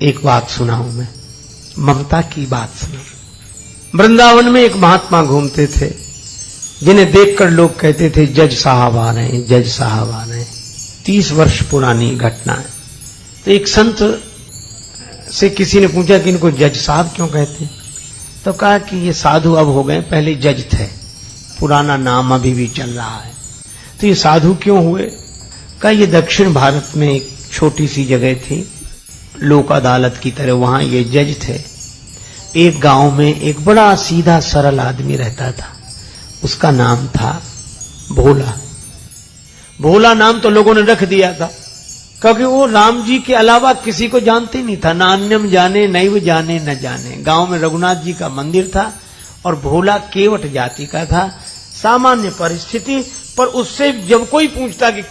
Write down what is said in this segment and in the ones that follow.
एक बात सुनाऊं मैं, ममता की बात सुना। वृंदावन में एक महात्मा घूमते थे, जिन्हें देखकर लोग कहते थे जज साहब आ रहे हैं, जज साहब आ रहे हैं। 30 वर्ष पुरानी घटना है। तो एक संत से किसी ने पूछा कि इनको जज साहब क्यों कहते हैं? तो कहा कि ये साधु अब हो गए, पहले जज थे, पुराना नाम अभी भी चल रहा है। तो ये साधु क्यों हुए? कहा ये दक्षिण भारत में एक छोटी सी जगह थी, लोक अदालत की तरह, वहां ये जज थे। एक गांव में एक बड़ा सीधा सरल आदमी रहता था, उसका नाम था भोला। भोला नाम तो लोगों ने रख दिया था, क्योंकि वो राम जी के अलावा किसी को जानते नहीं था, ना अन्यम जाने, नैव जाने न जाने। गांव में रघुनाथ जी का मंदिर था और भोला केवट जाति का था। सामान्य परिस्थिति पर उससे जब कोई पूछता कि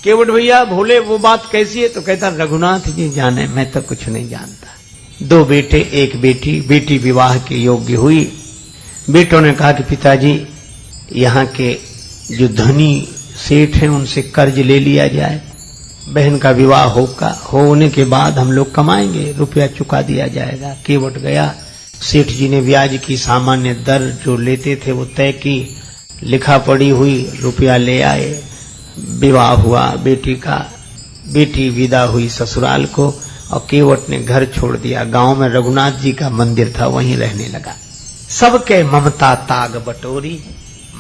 केवट भैया भोले वो बात कैसी है, तो कहता रघुनाथ जी जाने, मैं तो कुछ नहीं जानता। 2 बेटे 1 बेटी, बेटी विवाह के योग्य हुई। बेटों ने कहा कि पिताजी यहाँ के जो धनी सेठ हैं उनसे कर्ज ले लिया जाए, बहन का विवाह होने के बाद हम लोग कमाएंगे, रुपया चुका दिया जाएगा। केवट गया, सेठ जी ने ब्याज की सामान्य दर जो लेते थे वो तय की, लिखा पड़ी हुई, रुपया ले आए, विवाह हुआ बेटी का। बेटी विदा हुई ससुराल को और केवट ने घर छोड़ दिया। गांव में रघुनाथ जी का मंदिर था, वहीं रहने लगा। सबके ममता ताग बटोरी,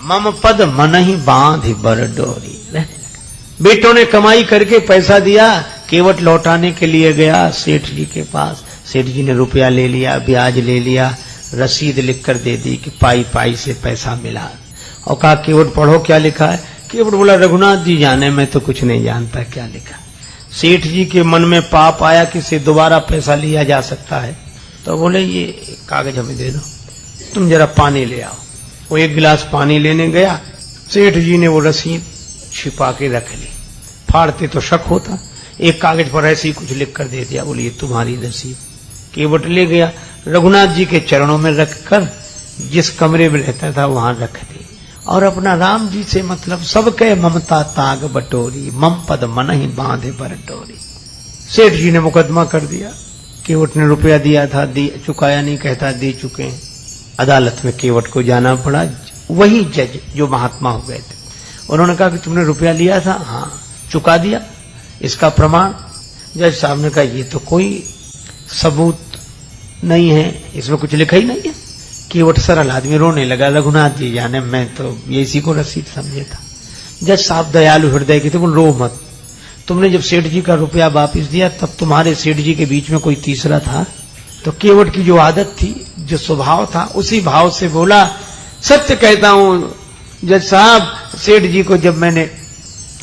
मम पद मन ही बांध बर डोरी, रहने लगा। बेटों ने कमाई करके पैसा दिया, केवट लौटाने के लिए गया सेठ जी के पास। सेठ जी ने रुपया ले लिया, ब्याज ले लिया, रसीद लिखकर दे दी कि पाई पाई से पैसा मिला। और कहा केवट पढ़ो क्या लिखा है। केवट बोला रघुनाथ जी जाने, मैं तो कुछ नहीं जानता क्या लिखा। सेठ जी के मन में पाप आया कि से दोबारा पैसा लिया जा सकता है, तो बोले ये कागज हमें दे दो, तुम जरा पानी ले आओ। वो 1 गिलास पानी लेने गया, सेठ जी ने वो रसीद छिपा के रख ली। फाड़ते तो शक होता, एक कागज पर ऐसे ही कुछ लिख कर दे दिया, बोलिए तुम्हारी रसीद। केवट ले गया, रघुनाथ जी के चरणों में रखकर जिस कमरे में रहता था वहां रख दी, और अपना राम जी से मतलब सबके ममता ताग बटोरी, मम पद मन ही बांधे बर डोरी। सेठ जी ने मुकदमा कर दिया। केवट ने रुपया दिया था, चुकाया नहीं, कहता दे चुके हैं। अदालत में केवट को जाना पड़ा। वही जज जो महात्मा हो गए थे, उन्होंने कहा कि तुमने रुपया लिया था? हाँ। चुका दिया? इसका प्रमाण? जज साहब ने कहा ये तो कोई सबूत नहीं है, इसमें कुछ लिखा ही नहीं है। केवट सरल आदमी रोने लगा, रघुनाथ जी जाने, मैं तो ये इसी को रसीद समझे था। जज साहब दयालु हृदय के थे, बोल रो मत, तुमने जब सेठ जी का रुपया वापिस दिया तब तुम्हारे सेठ जी के बीच में कोई तीसरा था? तो केवट की जो आदत थी, जो स्वभाव था, उसी भाव से बोला सत्य कहता हूं जज साहब, सेठ जी को जब मैंने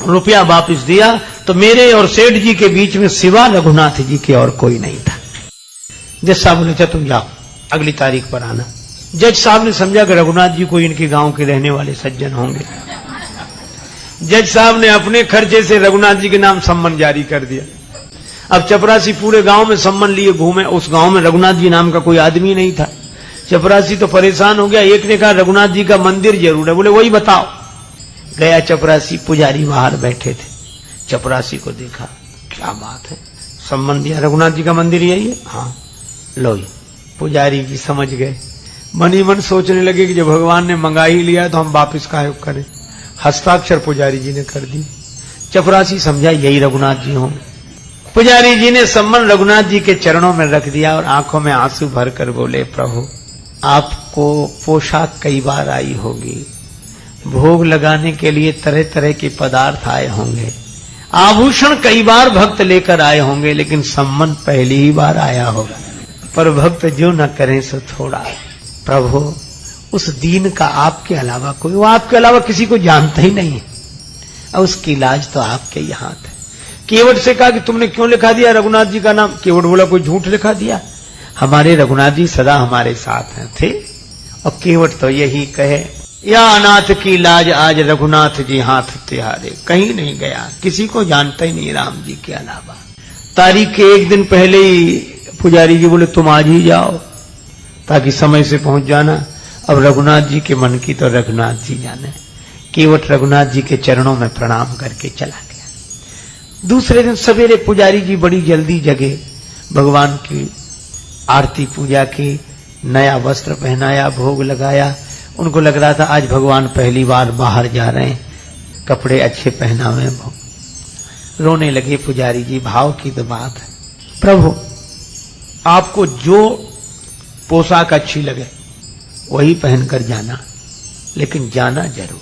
रुपया वापिस दिया तो मेरे और सेठ जी के बीच में सिवा रघुनाथ जी के और कोई नहीं था। जज साहब बोले अच्छा तुम जाओ, अगली तारीख पर आना। जज साहब ने समझा कि रघुनाथ जी कोई इनके गांव के रहने वाले सज्जन होंगे। जज साहब ने अपने खर्चे से रघुनाथ जी के नाम सम्मन जारी कर दिया। अब चपरासी पूरे गांव में सम्मन लिए घूमे, उस गांव में रघुनाथ जी नाम का कोई आदमी नहीं था। चपरासी तो परेशान हो गया। एक ने कहा रघुनाथ जी का मंदिर जरूर है, बोले वही बताओ। गया चपरासी, पुजारी बाहर बैठे थे। चपरासी को देखा, क्या बात है, सम्मन दिया, रघुनाथ जी का मंदिर यही है? हाँ लो। पुजारी जी समझ गए, मन ही मन सोचने लगे कि जब भगवान ने मंगा ही लिया तो हम वापिस काहे करें। हस्ताक्षर पुजारी जी ने कर दी। चपरासी समझा यही रघुनाथ जी हों। पुजारी जी ने सम्मन रघुनाथ जी के चरणों में रख दिया और आंखों में आंसू भरकर बोले प्रभु आपको पोशाक कई बार आई होगी, भोग लगाने के लिए तरह तरह के पदार्थ आए होंगे, आभूषण कई बार भक्त लेकर आए होंगे, लेकिन सम्मन पहली ही बार आया होगा। पर भक्त जो न करें सो थोड़ा। प्रभु उस दीन का आपके अलावा कोई, वो आपके अलावा किसी को जानता ही नहीं है, और उसकी इलाज तो आपके ही हाथ है। केवट से कहा कि तुमने क्यों लिखा दिया रघुनाथ जी का नाम? केवट बोला कोई झूठ लिखा दिया, हमारे रघुनाथ जी सदा हमारे साथ हैं थे। और केवट तो यही कहे, या अनाथ की लाज आज रघुनाथ जी हाथ तिहारे, कहीं नहीं गया, किसी को जानता ही नहीं राम जी के अलावा। तारीख के 1 दिन पहले ही पुजारी जी बोले तुम आज ही जाओ ताकि समय से पहुंच जाना। अब रघुनाथ जी के मन की तो रघुनाथ जी जाने। केवट रघुनाथ जी के चरणों में प्रणाम करके चला गया। दूसरे दिन सवेरे पुजारी जी बड़ी जल्दी जगे, भगवान की आरती पूजा की, नया वस्त्र पहनाया, भोग लगाया। उनको लग रहा था आज भगवान पहली बार बाहर जा रहे हैं, कपड़े अच्छे पहनावे। रोने लगे पुजारी जी। भाव की तो बात है, प्रभु आपको जो पोशाक अच्छी लगे वही पहनकर जाना, लेकिन जाना जरूर,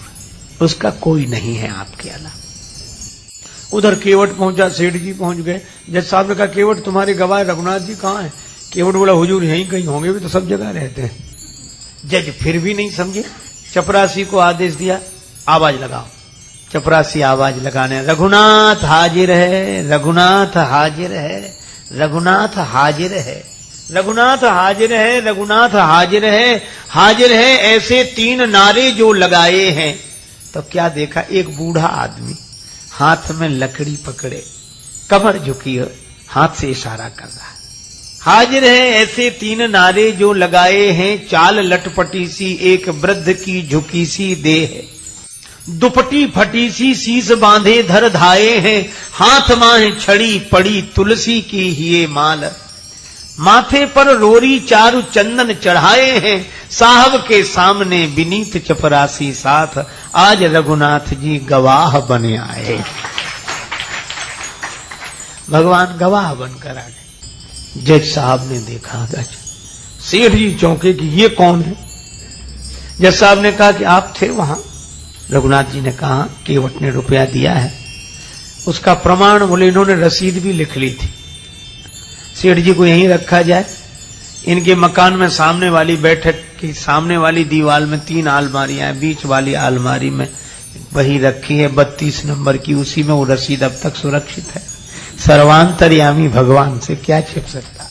उसका कोई नहीं है आपके अलावा। उधर केवट पहुंचा, सेठ जी पहुंच गए। जज साहब ने कहा केवट तुम्हारे गवाह रघुनाथ जी कहाँ हैं? केवट बोला हुजूर यहीं कहीं होंगे, भी तो सब जगह रहते हैं। जज फिर भी नहीं समझे, चपरासी को आदेश दिया आवाज लगाओ। चपरासी आवाज लगाने, रघुनाथ हाजिर है, रघुनाथ हाजिर है, रघुनाथ हाजिर है, रघुनाथ हाजिर है, रघुनाथ हाजिर है, हाजिर है। ऐसे 3 नारे जो लगाए हैं तो क्या देखा, एक बूढ़ा आदमी हाथ में लकड़ी पकड़े, कमर झुकी है, हाथ से इशारा कर रहा है। हाजिर है ऐसे 3 नारे जो लगाए हैं, चाल लटपटी सी एक वृद्ध की झुकी सी देह, दुपटी फटी सी शीस बांधे धर धाये हैं, हाथ माह छड़ी पड़ी तुलसी की ही माल, माथे पर रोरी चारु चंदन चढ़ाए हैं, साहब के सामने विनीत चपरासी साथ, आज रघुनाथ जी गवाह बने आए। भगवान गवाह बनकर आ गए। जज साहब ने देखा, सेठ जी चौंके कि ये कौन है? जज साहब ने कहा कि आप थे वहां। रघुनाथ जी ने कहा केवट ने रुपया दिया है, उसका प्रमाण बोले इन्होंने रसीद भी लिख ली थी। सेठ जी को यहीं रखा जाए। इनके मकान में सामने वाली बैठक की सामने वाली दीवार में 3 अलमारियां हैं, बीच वाली अलमारी में वही रखी है 32 नंबर की, उसी में वो रसीद अब तक सुरक्षित है। सर्वांतर्यामी भगवान से क्या छिप सकता।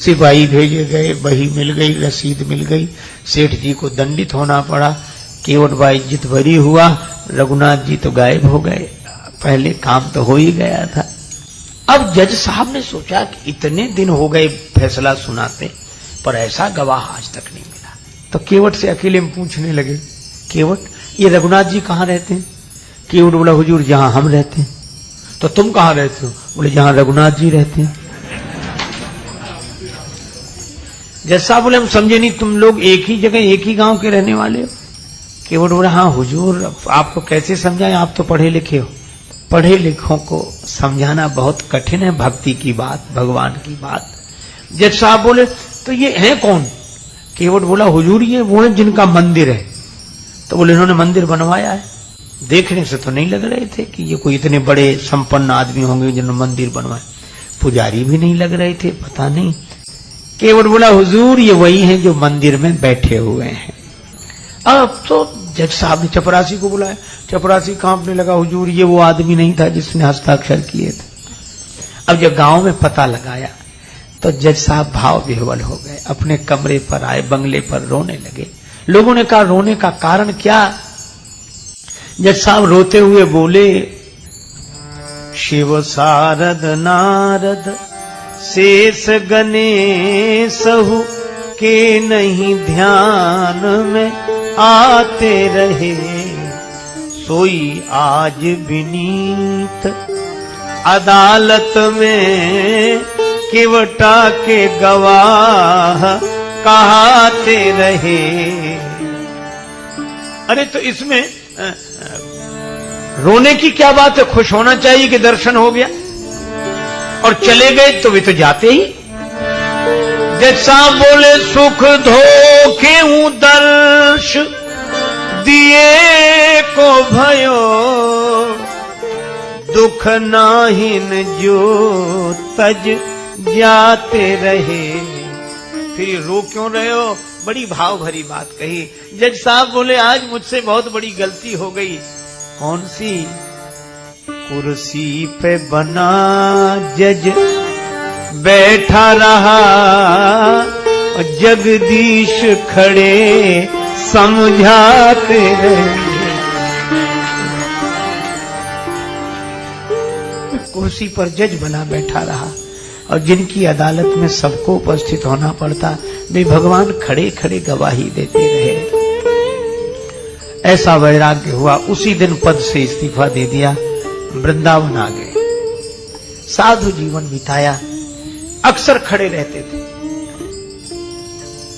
सिपाही भेजे गए, बही मिल गई, रसीद मिल गई। सेठ जी को दंडित होना पड़ा। केवट भाई इज्जत भरी हुआ, रघुनाथ जी तो गायब हो गए। पहले काम तो हो ही गया था। अब जज साहब ने सोचा कि इतने दिन हो गए फैसला सुनाते, पर ऐसा गवाह आज तक नहीं मिला। तो केवट से अकेले में पूछने लगे, केवट ये रघुनाथ जी कहाँ रहते हैं? केवट बोला हुजूर जहां हम रहते हैं। तो तुम कहां रहते हो? बोले जहां रघुनाथ जी रहते हैं। जज साहब बोले हम समझे नहीं, तुम लोग एक ही जगह एक ही गांव के रहने वाले हो? केवट बोले हाँ हुजूर, आपको कैसे समझाएं, आप तो पढ़े लिखे हो। पढ़े लिखों को समझाना बहुत कठिन है, भक्ति की बात, भगवान की बात। जज साहब बोले तो ये है कौन? केवट बोला हुजूर ये वो है जिनका मंदिर है। तो बोले इन्होंने मंदिर बनवाया है? देखने से तो नहीं लग रहे थे कि ये कोई इतने बड़े संपन्न आदमी होंगे जिन्होंने मंदिर बनवाए। पुजारी भी नहीं लग रहे थे, पता नहीं। केवट बोला हुजूर ये वही हैं जो मंदिर में बैठे हुए हैं। अब तो जज साहब ने चपरासी को बुलाया। चपरासी कांपने लगा, हुजूर ये वो आदमी नहीं था जिसने हस्ताक्षर किए थे। अब जब गांव में पता लगाया तो जज साहब भाव विह्वल हो गए, अपने कमरे पर आए, बंगले पर रोने लगे। लोगों ने कहा रोने का कारण क्या? जज साहब रोते हुए बोले, शिव सारद नारद शेष गणेशहु के नहीं ध्यान में आते रहे, सोई आज विनीत अदालत में केवटा के गवाह कहाते रहे। अरे तो इसमें रोने की क्या बात है? खुश होना चाहिए कि दर्शन हो गया। और चले गए तो वे तो जाते ही। जैसा बोले सुख धोखे दर्श दिए को भयो, दुख नाहिन जो तज जाते रहे। फिर रो क्यों रहे हो? बड़ी भाव भरी बात कही। जज साहब बोले आज मुझसे बहुत बड़ी गलती हो गई। कौन सी? कुर्सी पे बना जज बैठा रहा, जगदीश खड़े समझाते रहे। कुर्सी पर जज बना बैठा रहा और जिनकी अदालत में सबको उपस्थित होना पड़ता, वे भगवान खड़े खड़े गवाही देते रहे। ऐसा वैराग्य हुआ। उसी दिन पद से इस्तीफा दे दिया, वृंदावन आ गए, साधु जीवन बिताया। अक्सर खड़े रहते थे।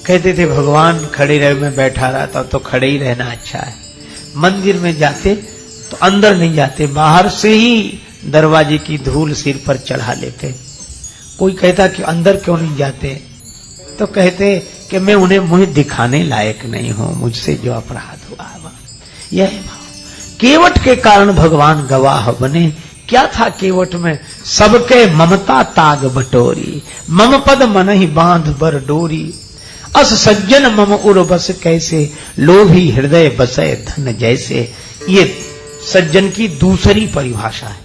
कहते थे भगवान खड़े रहे, मैं बैठा रहता तो खड़े ही रहना अच्छा है। मंदिर में जाते तो अंदर नहीं जाते, बाहर से ही दरवाजे की धूल सिर पर चढ़ा लेते। कोई कहता कि अंदर क्यों नहीं जाते, तो कहते कि मैं उन्हें मुझे दिखाने लायक नहीं हूं, मुझसे जो अपराध हुआ है। यह भाव केवट के कारण भगवान गवाह बने। क्या था केवट में? सबके ममता ताग बटोरी, मम पद मन ही बांध बर डोरी। अस सज्जन मम उर बस कैसे, लोभी हृदय बसे धन जैसे। ये सज्जन की दूसरी परिभाषा है।